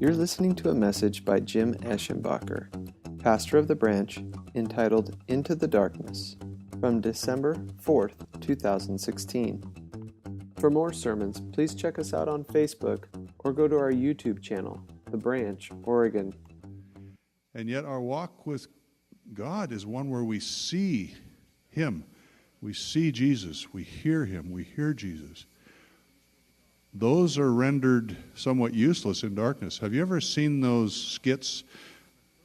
You're listening to a message by Jim Eschenbacher, pastor of the branch, entitled Into the Darkness, from December 4th, 2016. For more sermons, please check us out on Facebook or go to our YouTube channel, The Branch, Oregon. And yet our walk with God is one where we see Him. We see Jesus. We hear Him. We hear Jesus. Those are rendered somewhat useless in darkness. Have you ever seen those skits?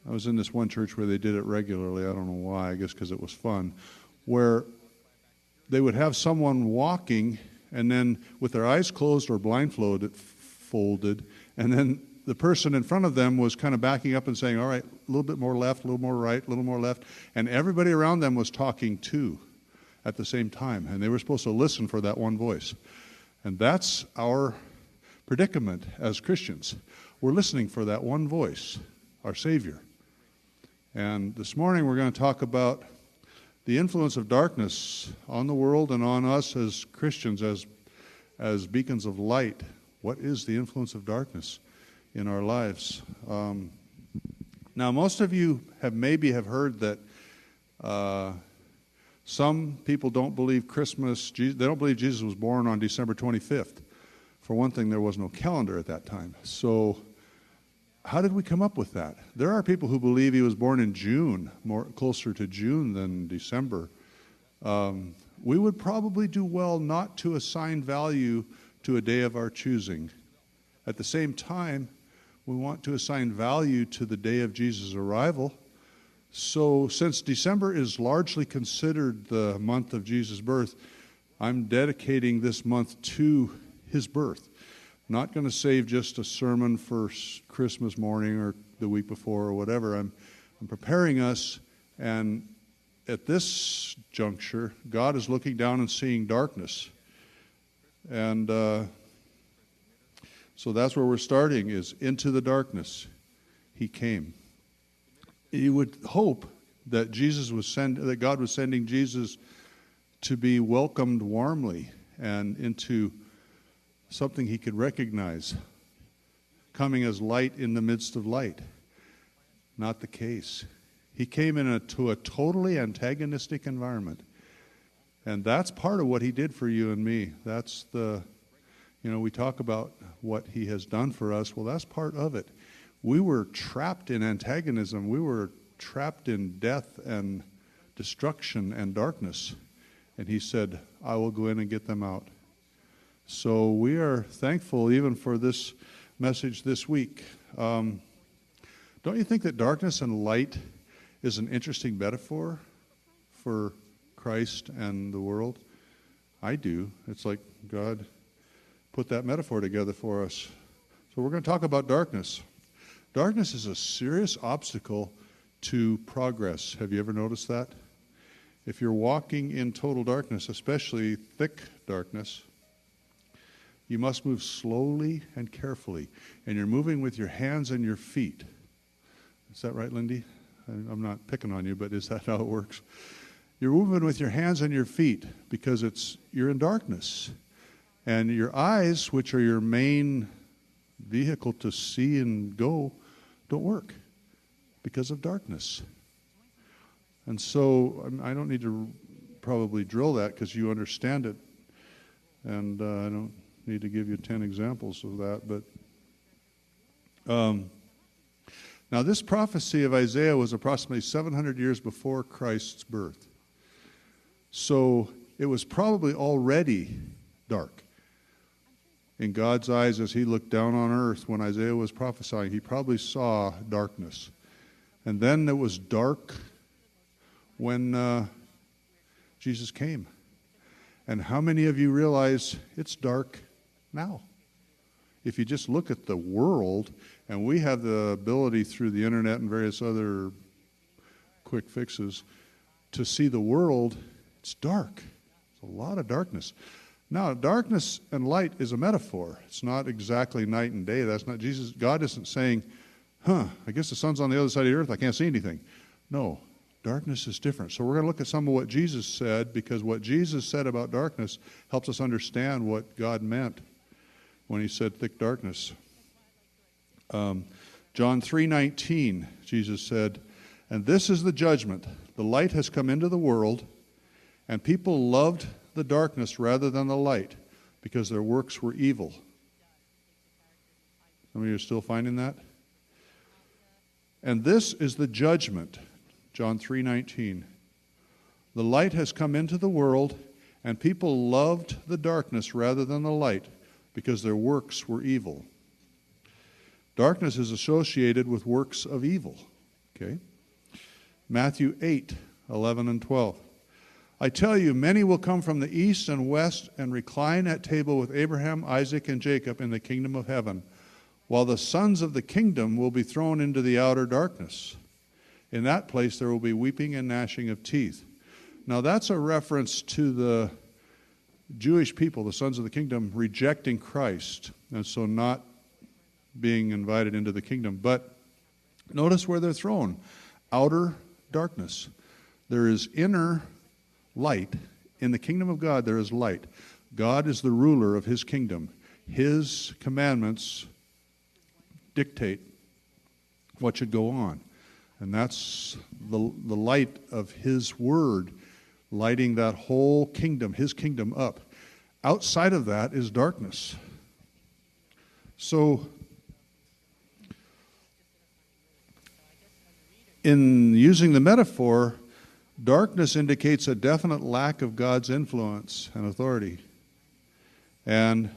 I was in this one church where they did it regularly. I don't know why. I guess because it was fun. Where they would have someone walking and then with their eyes closed or blindfolded, and then the person in front of them was kind of backing up and saying, all right, a little bit more left, a little more right, a little more left. And everybody around them was talking too at the same time. And they were supposed to listen for that one voice. And that's our predicament as Christians. We're listening for that one voice, our Savior. And this morning we're going to talk about the influence of darkness on the world and on us as Christians, as beacons of light. What is the influence of darkness in our lives? Now, most of you maybe have heard that some people don't believe Christmas, they don't believe Jesus was born on December 25th. For one thing, there was no calendar at that time. So how did we come up with that? There are people who believe he was born in June, closer to June than December. We would probably do well not to assign value to a day of our choosing. At the same time, we want to assign value to the day of Jesus' arrival. So since December is largely considered the month of Jesus' birth, I'm dedicating this month to his birth. I'm not going to save just a sermon for Christmas morning or the week before or whatever. I'm preparing us, and at this juncture, God is looking down and seeing darkness. And so that's where we're starting, is into the darkness. He came. You would hope that that God was sending Jesus to be welcomed warmly and into something he could recognize, coming as light in the midst of light. Not the case. He came into a totally antagonistic environment. And that's part of what he did for you and me. That's we talk about what he has done for us. Well, that's part of it. We were trapped in antagonism. We were trapped in death and destruction and darkness. And he said, I will go in and get them out. So we are thankful even for this message this week. Don't you think that darkness and light is an interesting metaphor for Christ and the world? I do. It's like God put that metaphor together for us. So we're going to talk about darkness. Darkness is a serious obstacle to progress. Have you ever noticed that? If you're walking in total darkness, especially thick darkness, you must move slowly and carefully. And you're moving with your hands and your feet. Is that right, Lindy? I'm not picking on you, but is that how it works? You're moving with your hands and your feet because you're in darkness. And your eyes, which are your main vehicle to see and go, don't work because of darkness. And so I don't need to probably drill that because you understand it. And I don't need to give you 10 examples of that. But now this prophecy of Isaiah was approximately 700 years before Christ's birth. So it was probably already dark. In God's eyes, as he looked down on earth when Isaiah was prophesying, he probably saw darkness. And then it was dark when Jesus came. And how many of you realize it's dark now? If you just look at the world, and we have the ability through the internet and various other quick fixes to see the world, it's dark. There's a lot of darkness. Now, darkness and light is a metaphor. It's not exactly night and day. That's not Jesus. God isn't saying, I guess the sun's on the other side of the earth. I can't see anything. No, Darkness is different. So we're going to look at some of what Jesus said, because what Jesus said about darkness helps us understand what God meant when he said thick darkness. John 3:19, Jesus said, "And this is the judgment. The light has come into the world, and people loved the darkness rather than the light, because their works were evil." Some of you are still finding that? "And this is the judgment," John 3:19. "The light has come into the world, and people loved the darkness rather than the light, because their works were evil." Darkness is associated with works of evil. Okay? Matthew 8:11 and 12. "I tell you, many will come from the east and west and recline at table with Abraham, Isaac, and Jacob in the kingdom of heaven, while the sons of the kingdom will be thrown into the outer darkness. In that place there will be weeping and gnashing of teeth." Now that's a reference to the Jewish people, the sons of the kingdom, rejecting Christ, and so not being invited into the kingdom. But notice where they're thrown. Outer darkness. There is inner light. In the kingdom of God there is light. God is the ruler of his kingdom. His commandments dictate what should go on. And that's the light of his word, lighting that whole kingdom, his kingdom, up. Outside of that is darkness. So, in using the metaphor, darkness indicates a definite lack of God's influence and authority. And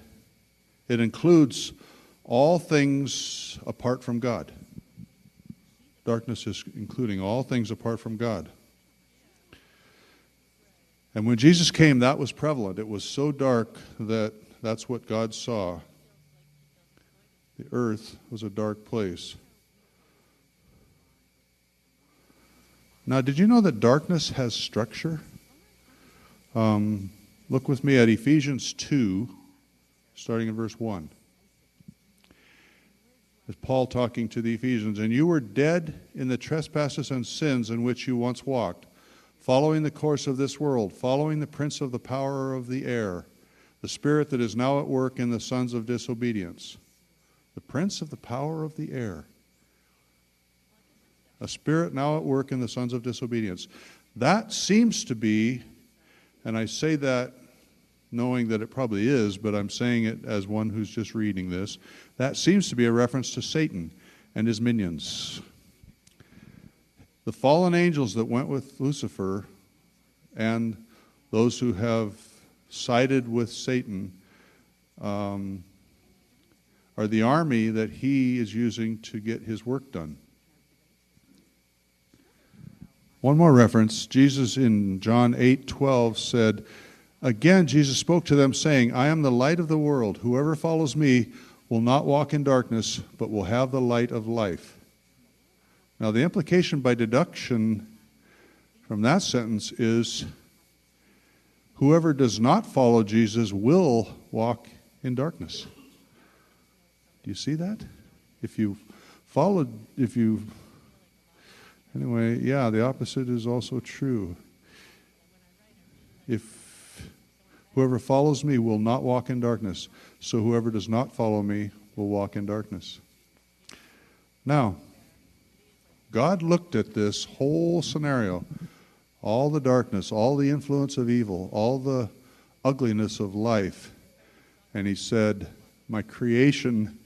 it includes all things apart from God. Darkness is including all things apart from God. And when Jesus came, that was prevalent. It was so dark that that's what God saw. The earth was a dark place. Now, did you know that darkness has structure? Look with me at Ephesians 2, starting in verse 1. It's Paul talking to the Ephesians. "And you were dead in the trespasses and sins in which you once walked, following the course of this world, following the prince of the power of the air, the spirit that is now at work in the sons of disobedience." The prince of the power of the air. A spirit now at work in the sons of disobedience. That seems to be, and I say that knowing that it probably is, but I'm saying it as one who's just reading this, that seems to be a reference to Satan and his minions. The fallen angels that went with Lucifer and those who have sided with Satan are the army that he is using to get his work done. One more reference. Jesus in John 8:12 said, again Jesus spoke to them saying, "I am the light of the world. Whoever follows me will not walk in darkness, but will have the light of life." Now the implication by deduction from that sentence is whoever does not follow Jesus will walk in darkness. Do you see that? Anyway, yeah, the opposite is also true. If whoever follows me will not walk in darkness, so whoever does not follow me will walk in darkness. Now, God looked at this whole scenario, all the darkness, all the influence of evil, all the ugliness of life, and he said, my creation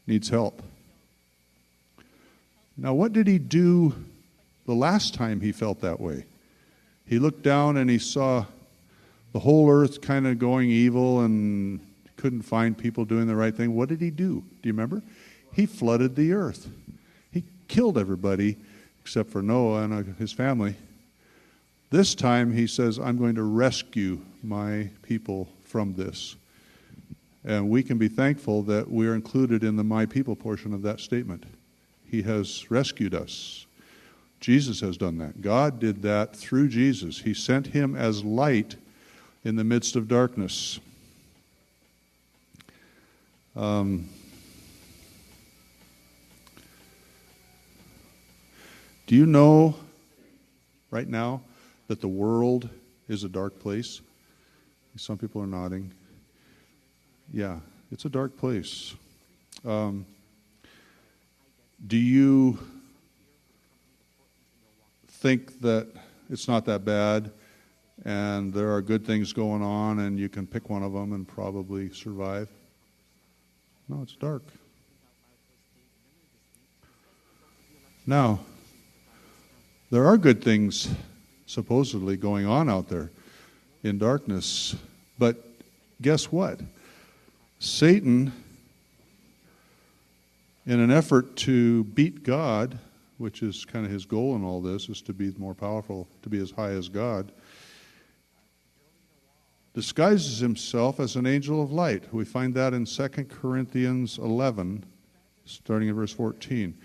needs help. Now, what did he do the last time he felt that way? He looked down and he saw the whole earth kind of going evil and couldn't find people doing the right thing. What did he do? Do you remember? He flooded the earth. He killed everybody except for Noah and his family. This time he says, I'm going to rescue my people from this. And we can be thankful that we're included in the my people portion of that statement. He has rescued us. Jesus has done that. God did that through Jesus. He sent him as light in the midst of darkness. Do you know right now that the world is a dark place? Some people are nodding. Yeah, it's a dark place. Do you think that it's not that bad and there are good things going on and you can pick one of them and probably survive? No, it's dark. Now, there are good things supposedly going on out there in darkness, but guess what? Satan, in an effort to beat God, which is kind of his goal in all this, is to be more powerful, to be as high as God, disguises himself as an angel of light. We find that in 2 Corinthians 11, starting in verse 14.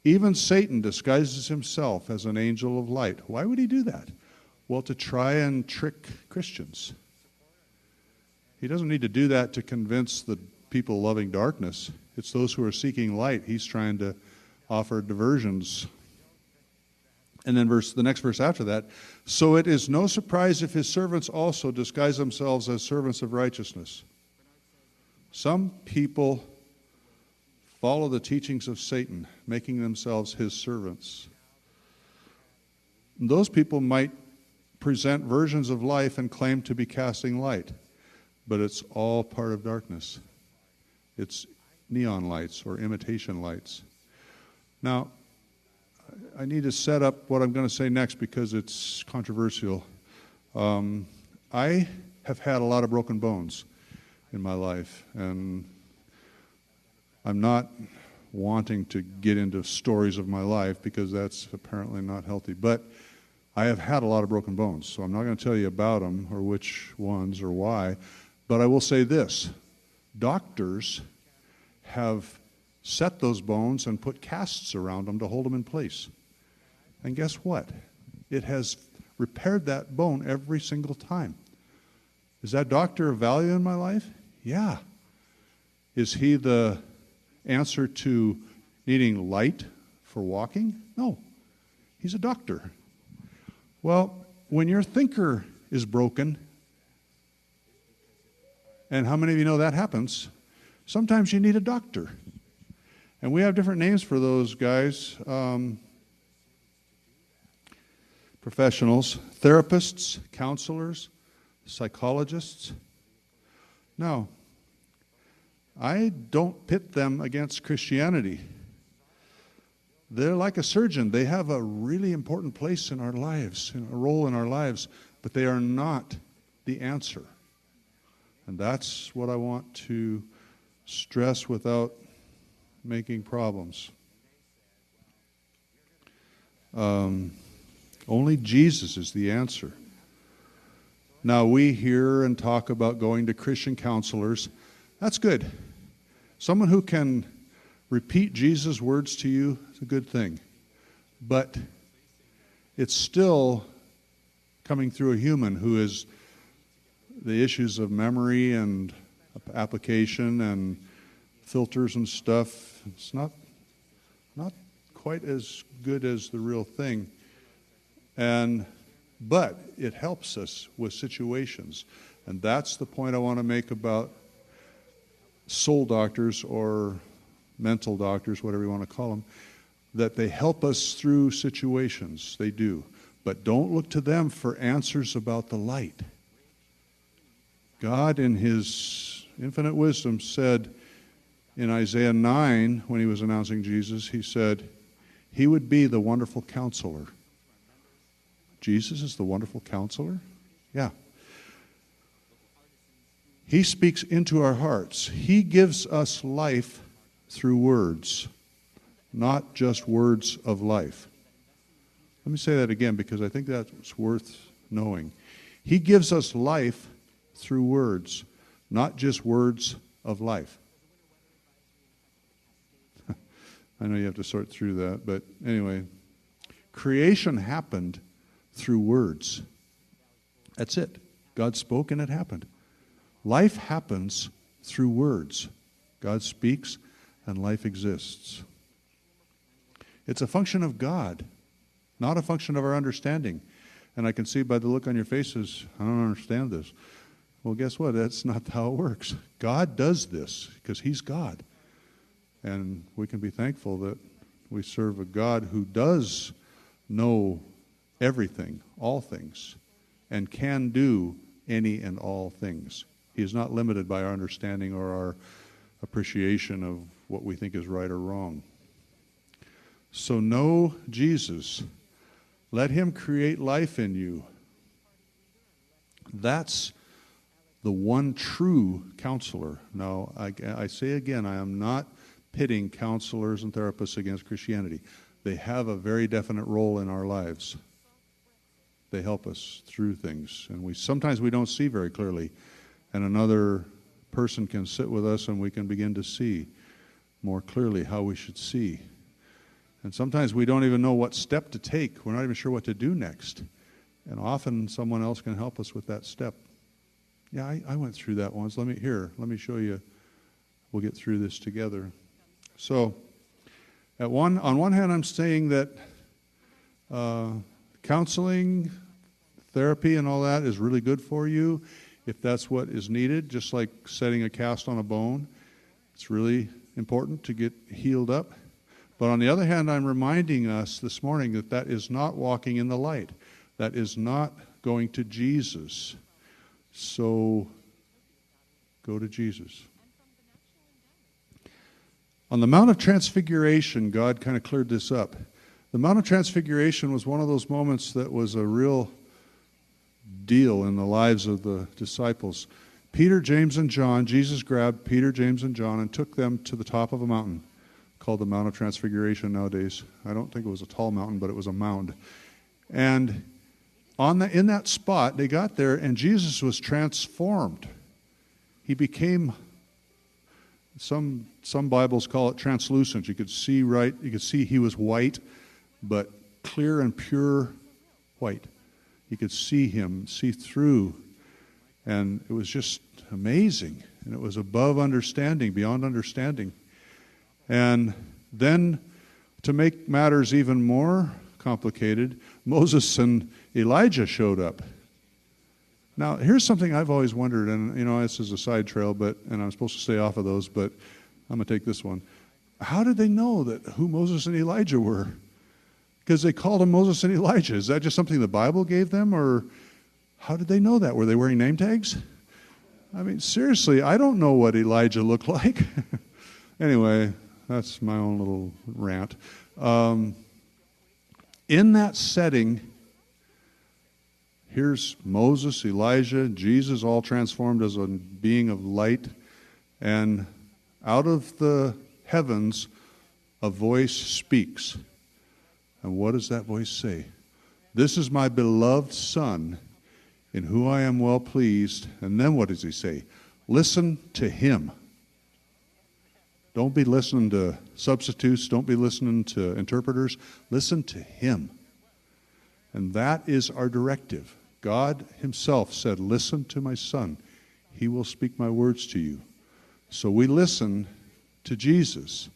Even Satan disguises himself as an angel of light. Why would he do that? Well, to try and trick Christians. He doesn't need to do that to convince the people loving darkness. It's those who are seeking light. He's trying to offer diversions. And then the next verse after that, so it is no surprise if his servants also disguise themselves as servants of righteousness. Some people follow the teachings of Satan, making themselves his servants. And those people might present versions of life and claim to be casting light, but it's all part of darkness. It's neon lights or imitation lights. Now, I need to set up what I'm going to say next because it's controversial. I have had a lot of broken bones in my life, and I'm not wanting to get into stories of my life because that's apparently not healthy. But I have had a lot of broken bones, so I'm not going to tell you about them or which ones or why. But I will say this. Doctors have set those bones and put casts around them to hold them in place. And guess what? It has repaired that bone every single time. Is that doctor of value in my life? Yeah. Is he the answer to needing light for walking? No. He's a doctor. Well, when your thinker is broken, and how many of you know that happens, sometimes you need a doctor. And we have different names for those guys. Professionals, therapists, counselors, psychologists. Now, I don't pit them against Christianity. They're like a surgeon. They have a really important place in our lives, a role in our lives, but they are not the answer. And that's what I want to stress without making problems. Only Jesus is the answer. Now, we hear and talk about going to Christian counselors. That's good. Someone who can repeat Jesus' words to you is a good thing. But it's still coming through a human who is the issues of memory and application and filters and stuff. It's not quite as good as the real thing. But it helps us with situations. And that's the point I want to make about soul doctors or mental doctors, whatever you want to call them, that they help us through situations. They do. But don't look to them for answers about the light. God, in his infinite wisdom, said in Isaiah 9, when he was announcing Jesus, he said, he would be the wonderful counselor. Jesus is the wonderful counselor? Yeah. He speaks into our hearts. He gives us life through words, not just words of life. Let me say that again because I think that's worth knowing. He gives us life through words, not just words of life. I know you have to sort through that, but anyway, creation happened through words. That's it. God spoke and it happened. Life happens through words. God speaks and life exists. It's a function of God, not a function of our understanding. And I can see by the look on your faces, I don't understand this. Well, guess what? That's not how it works. God does this because He's God. And we can be thankful that we serve a God who does know everything, all things, and can do any and all things. He is not limited by our understanding or our appreciation of what we think is right or wrong. So know Jesus. Let Him create life in you. That's the one true counselor. Now, I say again, I am not pitting counselors and therapists against Christianity. They have a very definite role in our lives. They help us through things. And sometimes we don't see very clearly. And another person can sit with us and we can begin to see more clearly how we should see. And sometimes we don't even know what step to take. We're not even sure what to do next. And often someone else can help us with that step. Yeah, I went through that once. Let me show you. We'll get through this together. So, on one hand, I'm saying that counseling, therapy, and all that is really good for you if that's what is needed, just like setting a cast on a bone. It's really important to get healed up. But on the other hand, I'm reminding us this morning that that is not walking in the light. That is not going to Jesus. So, go to Jesus. On the Mount of Transfiguration, God kind of cleared this up. The Mount of Transfiguration was one of those moments that was a real deal in the lives of the disciples. Peter, James, and John, Jesus grabbed Peter, James, and John and took them to the top of a mountain called the Mount of Transfiguration nowadays. I don't think it was a tall mountain, but it was a mound. And in that spot, they got there, and Jesus was transformed. He became, some Bibles call it translucent. You could see right. You could see He was white, but clear and pure white. You could see Him, see through. And it was just amazing. And it was above understanding, beyond understanding. And then, to make matters even more complicated, Moses and Elijah showed up. Now, here's something I've always wondered, and this is a side trail, and I'm supposed to stay off of those, but I'm going to take this one. How did they know who Moses and Elijah were? Because they called them Moses and Elijah. Is that just something the Bible gave them, or how did they know that? Were they wearing name tags? I mean, seriously, I don't know what Elijah looked like. Anyway, that's my own little rant. In that setting, here's Moses, Elijah, Jesus, all transformed as a being of light. And out of the heavens, a voice speaks. And what does that voice say? This is my beloved Son, in whom I am well pleased. And then what does He say? Listen to Him. Don't be listening to substitutes. Don't be listening to interpreters. Listen to Him. And that is our directive. God Himself said, listen to my Son. He will speak my words to you. So we listen to Jesus.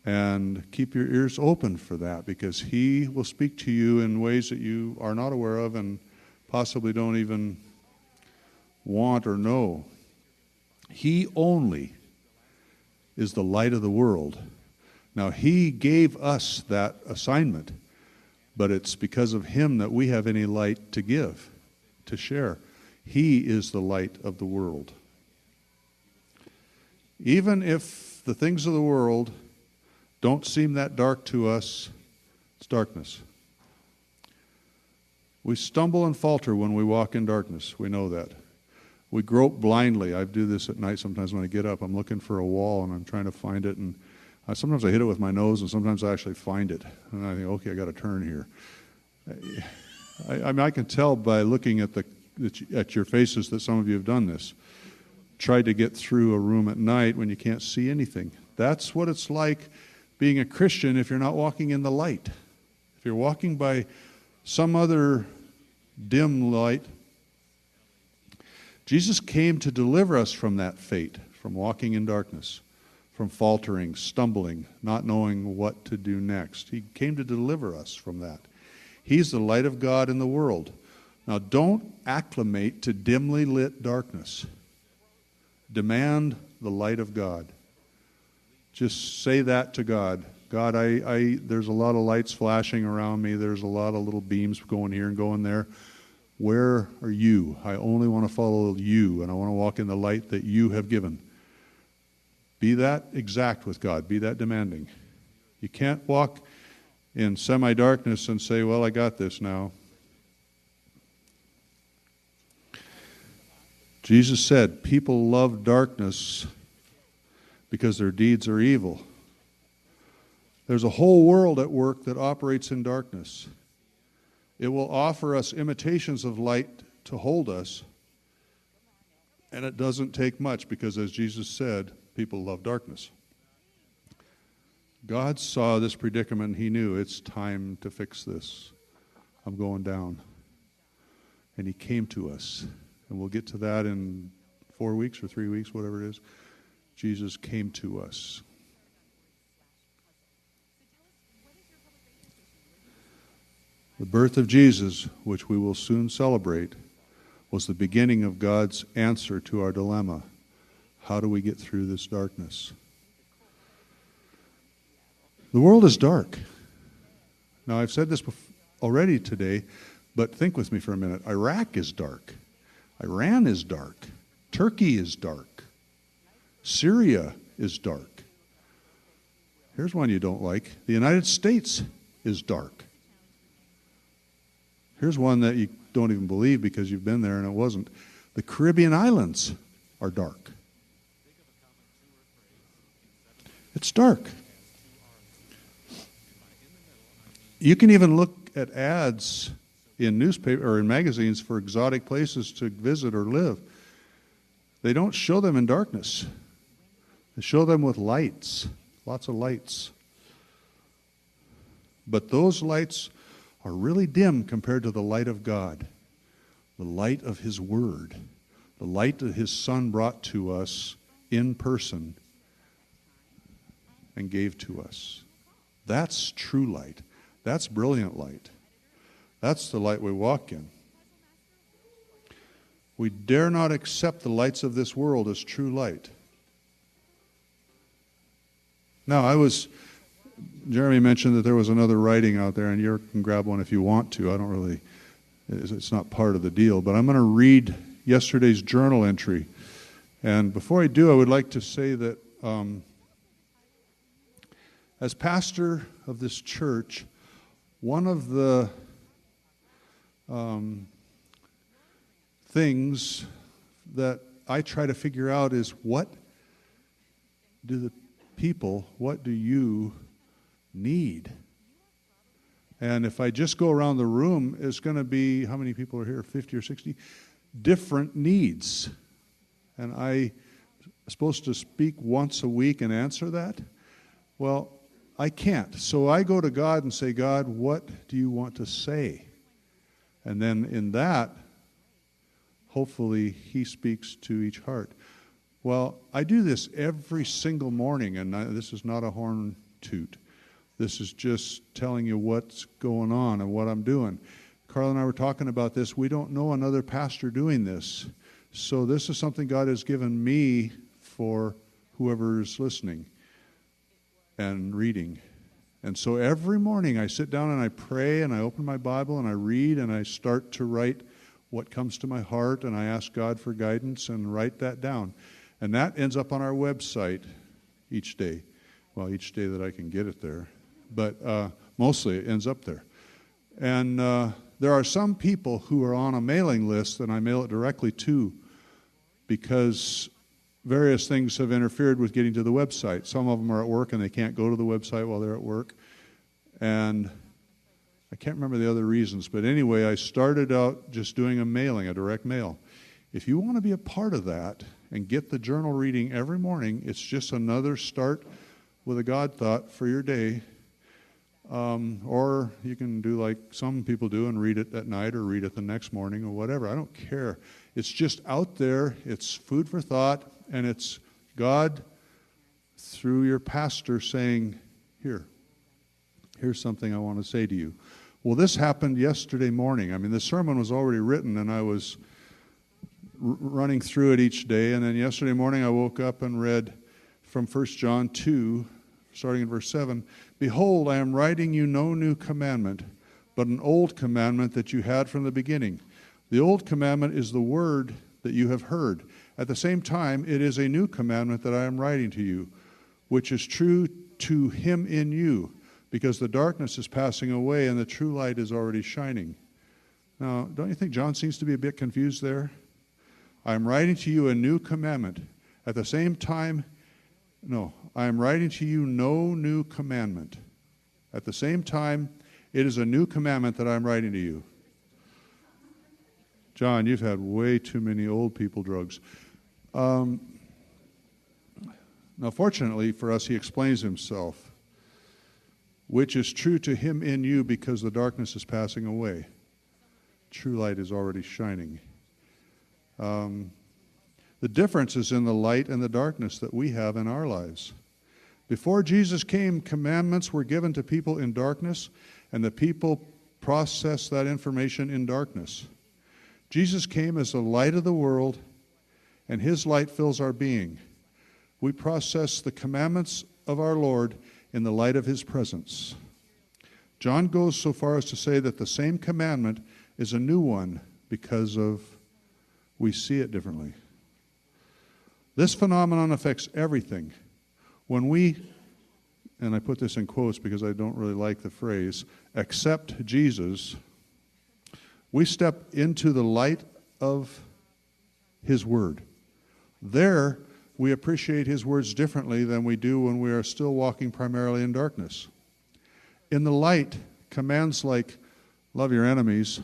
And keep your ears open for that, because He will speak to you in ways that you are not aware of and possibly don't even want or know. He only is the light of the world. Now, He gave us that assignment, but it's because of Him that we have any light to give, to share. He is the light of the world. Even if the things of the world don't seem that dark to us, it's darkness. We stumble and falter when we walk in darkness. We know that. We grope blindly. I do this at night sometimes when I get up. I'm looking for a wall and I'm trying to find it. And sometimes I hit it with my nose and sometimes I actually find it. And I think, okay, I got to turn here. I mean, I can tell by looking at your faces that some of you have done this. Tried to get through a room at night when you can't see anything. That's what it's like being a Christian if you're not walking in the light. If you're walking by some other dim light. Jesus came to deliver us from that fate, from walking in darkness, from faltering, stumbling, not knowing what to do next. He came to deliver us from that. He's the light of God in the world. Now, don't acclimate to dimly lit darkness. Demand the light of God. Just say that to God. God, there's a lot of lights flashing around me. There's a lot of little beams going here and going there. Where are you? I only want to follow you, and I want to walk in the light that you have given. Be that exact with God. Be that demanding. You can't walk in semi-darkness and say, well, I got this now. Jesus said, people love darkness because their deeds are evil. There's a whole world at work that operates in darkness. It will offer us imitations of light to hold us, and it doesn't take much because, as Jesus said, people love darkness. God saw this predicament. He knew it's time to fix this. I'm going down. And he came to us. And we'll get to that in 4 weeks or 3 weeks, whatever it is. Jesus came to us. The birth of Jesus, which we will soon celebrate, was the beginning of God's answer to our dilemma. How do we get through this darkness? The world is dark. Now, I've said this already today, but think with me for a minute. Iraq is dark. Iran is dark. Turkey is dark. Syria is dark. Here's one you don't like. The United States is dark. Here's one that you don't even believe because you've been there and it wasn't. The Caribbean islands are dark. It's dark. You can even look at ads in newspaper or in magazines for exotic places to visit or live. They don't show them in darkness. They show them with lights, lots of lights. But those lights are really dim compared to the light of God, the light of His Word, the light that His Son brought to us in person and gave to us. That's true light. That's brilliant light. That's the light we walk in. We dare not accept the lights of this world as true light. Now, Jeremy mentioned that there was another writing out there, and you can grab one if you want to. It's not part of the deal, but I'm going to read yesterday's journal entry. And before I do, I would like to say that as pastor of this church, one of the things that I try to figure out is what do you need? And if I just go around the room, it's going to be, how many people are here, 50 or 60? Different needs. And I'm supposed to speak once a week and answer that? Well, I can't. So I go to God and say, God, what do you want to say? And then in that, hopefully He speaks to each heart. Well, I do this every single morning, and this is not a horn toot. This is just telling you what's going on and what I'm doing. Carl and I were talking about this. We don't know another pastor doing this. So this is something God has given me for whoever is listening and reading. And so every morning I sit down and I pray and I open my Bible and I read and I start to write what comes to my heart, and I ask God for guidance and write that down. And that ends up on our website each day. Well, each day that I can get it there. But mostly it ends up there. And there are some people who are on a mailing list that I mail it directly to because various things have interfered with getting to the website. Some of them are at work and they can't go to the website while they're at work. And I can't remember the other reasons. But anyway, I started out just doing a mailing, a direct mail. If you want to be a part of that and get the journal reading every morning, it's just another start with a God thought for your day. Or you can do like some people do and read it at night or read it the next morning or whatever. I don't care. It's just out there. It's food for thought, and it's God through your pastor saying, here's something I want to say to you. Well, this happened yesterday morning. I mean, the sermon was already written, and I was running through it each day. And then yesterday morning, I woke up and read from 1 John 2, starting in verse 7. Behold, I am writing you no new commandment, but an old commandment that you had from the beginning. The old commandment is the word that you have heard. At the same time, it is a new commandment that I am writing to you, which is true to him in you, because the darkness is passing away and the true light is already shining. Now, don't you think John seems to be a bit confused there? I am writing to you a new commandment. At the same time, no, I am writing to you no new commandment. At the same time, it is a new commandment that I am writing to you. John, you've had way too many old people drugs. Now, fortunately for us, he explains himself, which is true to him in you because the darkness is passing away. True light is already shining. The difference is in the light and the darkness that we have in our lives. Before Jesus came, commandments were given to people in darkness, and the people processed that information in darkness. Jesus came as the light of the world, and his light fills our being. We process the commandments of our Lord in the light of his presence. John goes so far as to say that the same commandment is a new one because of we see it differently. This phenomenon affects everything. When we, and I put this in quotes because I don't really like the phrase, accept Jesus, we step into the light of his word. There, we appreciate his words differently than we do when we are still walking primarily in darkness. In the light, commands like love your enemies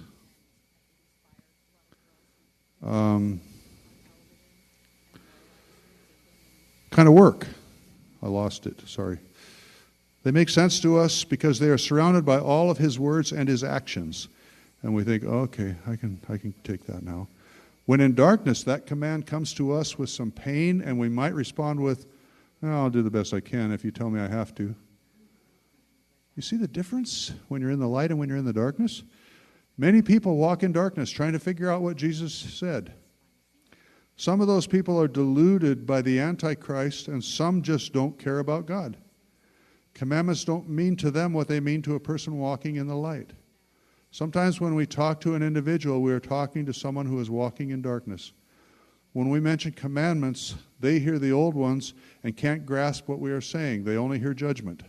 kind of work. I lost it, sorry. They make sense to us because they are surrounded by all of his words and his actions. And we think, oh, okay, I can take that now. When in darkness, that command comes to us with some pain, and we might respond with, oh, I'll do the best I can if you tell me I have to. You see the difference when you're in the light and when you're in the darkness? Many people walk in darkness trying to figure out what Jesus said. Some of those people are deluded by the Antichrist, and some just don't care about God. Commandments don't mean to them what they mean to a person walking in the light. Sometimes when we talk to an individual, we are talking to someone who is walking in darkness. When we mention commandments, they hear the old ones and can't grasp what we are saying. They only hear judgment.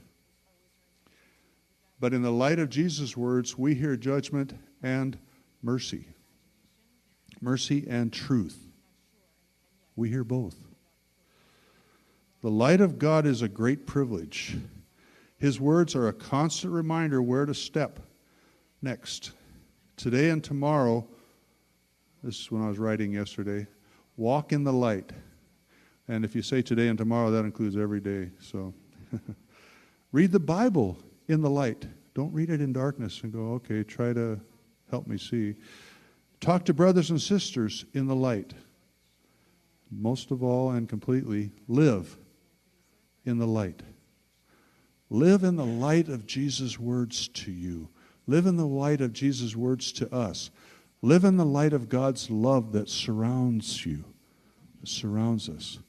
But in the light of Jesus' words, we hear judgment and mercy. Mercy and truth. We hear both. The light of God is a great privilege. His words are a constant reminder where to step next. Today and tomorrow, this is when I was writing yesterday, walk in the light. And if you say today and tomorrow, that includes every day. So read the Bible in the light. Don't read it in darkness and go, okay, try to help me see. Talk to brothers and sisters in the light. Most of all and completely, live in the light. Live in the light of Jesus' words to you. Live in the light of Jesus' words to us. Live in the light of God's love that surrounds you, that surrounds us.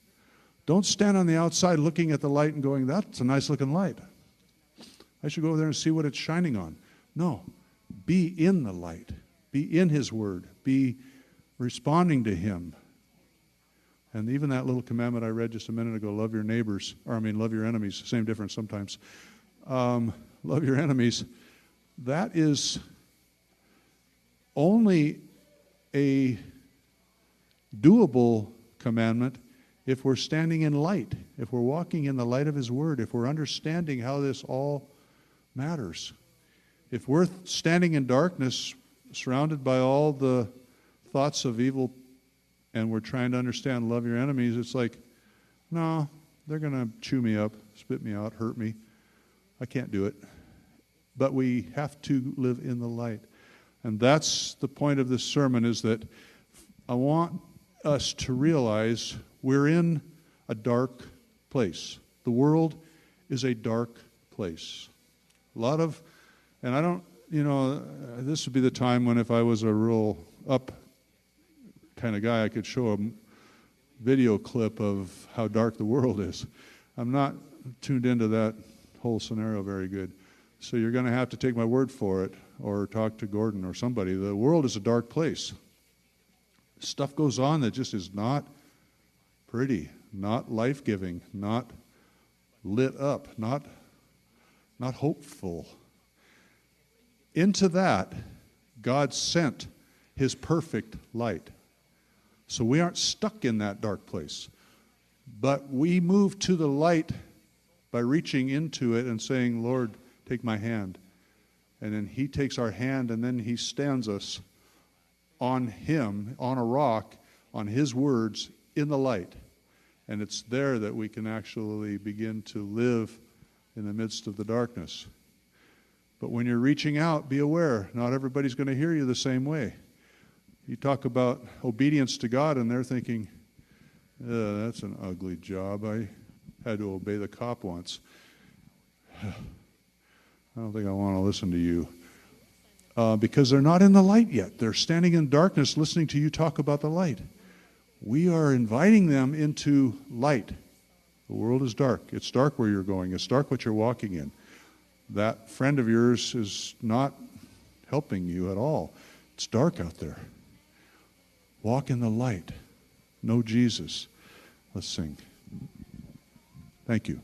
Don't stand on the outside looking at the light and going, that's a nice looking light. I should go over there and see what it's shining on. No, be in the light. Be in his word. Be responding to him. And even that little commandment I read just a minute ago, love your neighbors, love your enemies, same difference sometimes. Love your enemies. That is only a doable commandment if we're standing in light, if we're walking in the light of his word, if we're understanding how this all matters. If we're standing in darkness, surrounded by all the thoughts of evil, and we're trying to understand love your enemies, it's like, no, they're going to chew me up, spit me out, hurt me. I can't do it. But we have to live in the light. And that's the point of this sermon, is that I want us to realize we're in a dark place. The world is a dark place. A lot of, and this would be the time when if I was a real up kind of guy, I could show a video clip of how dark the world is. I'm not tuned into that whole scenario very good. So you're going to have to take my word for it or talk to Gordon or somebody. The world is a dark place. Stuff goes on that just is not pretty, not life-giving, not lit up, not hopeful. Into that, God sent his perfect light. So we aren't stuck in that dark place. But we move to the light by reaching into it and saying, Lord, take my hand. And then he takes our hand and then he stands us on him, on a rock, on his words, in the light. And it's there that we can actually begin to live in the midst of the darkness. But when you're reaching out, be aware, not everybody's going to hear you the same way. You talk about obedience to God, and they're thinking, that's an ugly job. I had to obey the cop once. I don't think I want to listen to you. Because they're not in the light yet. They're standing in darkness listening to you talk about the light. We are inviting them into light. The world is dark. It's dark where you're going. It's dark what you're walking in. That friend of yours is not helping you at all. It's dark out there. Walk in the light. Know Jesus. Let's sing. Thank you.